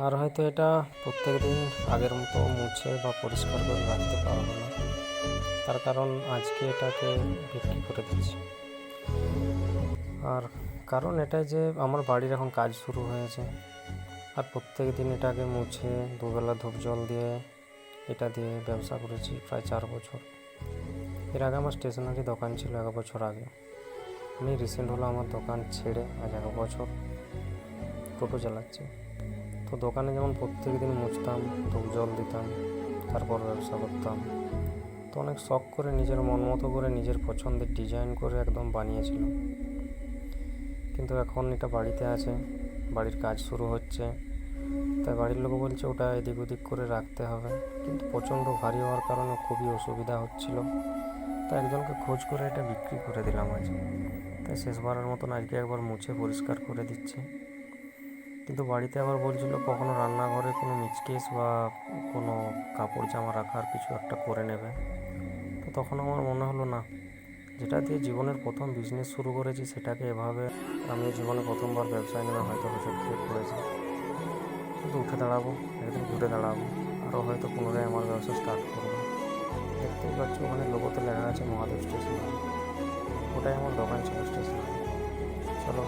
আর হয়তো এটা প্রত্যেকদিন আগের মতো মুছে বা পরিষ্কার করে রাখতে পারবো না, তার কারণ আজকে এটাকে বিক্রি করে দিচ্ছি। আর কারণ এটাই যে আমার বাড়ির এখন কাজ শুরু হয়েছে, আর প্রত্যেক দিন এটাকে মুছে দুবেলা ধূপ জল দিয়ে এটা দিয়ে ব্যবসা করেছি প্রায় 4 বছর। এর আগে আমার স্টেশনারি দোকান ছিল 1 বছর আগে। আমি রিসেন্ট হলো আমার দোকান ছেড়ে আজ 1 বছর টোটো চালাচ্ছি। তো দোকানে যেমন প্রত্যেক দিন মুছতাম, ধূপ জল দিতাম, তারপর ব্যবসা করতাম। তো অনেক শখ করে নিজের মন মতো করে নিজের পছন্দের ডিজাইন করে একদম বানিয়েছিলাম। কিন্তু এখন এটা বাড়িতে আছে, বাড়ির কাজ শুরু হচ্ছে, তাই বাড়ির লোক বলছে ওটা এদিক ওদিক করে রাখতে হবে, কিন্তু প্রচণ্ড ভারী হওয়ার কারণে খুবই অসুবিধা হচ্ছিল। তাই একজনকে খোঁজ করে এটা বিক্রি করে দিলাম আজ। তাই শেষবারের মতন আজকে একবার মুছে পরিষ্কার করে দিচ্ছি। কিন্তু বাড়িতে আবার বলছিল কখনো রান্নাঘরে কোনো মিচকেস বা কোনো কাপড় জামা রাখার কিছু একটা করে নেবে। তো তখন আমার মনে হলো না, যেটা দিয়ে জীবনের প্রথম বিজনেস শুরু করেছি সেটাকে এভাবে আমি জীবনে প্রথমবার ব্যবসায় নেমে হয়তো হোঁচট খেয়ে পড়েছি। কিন্তু উঠে দাঁড়াবো, একদিন ঘুরে দাঁড়াবো, আরও হয়তো পুনরায় আমার ব্যবসা স্টার্ট করবো। দেখতেই পাচ্ছ ওখানে লোগোতে লেখা আছে মহাদেব স্টেশনারি, ওটাই আমার দোকান ছিল স্টেশনারি। চলো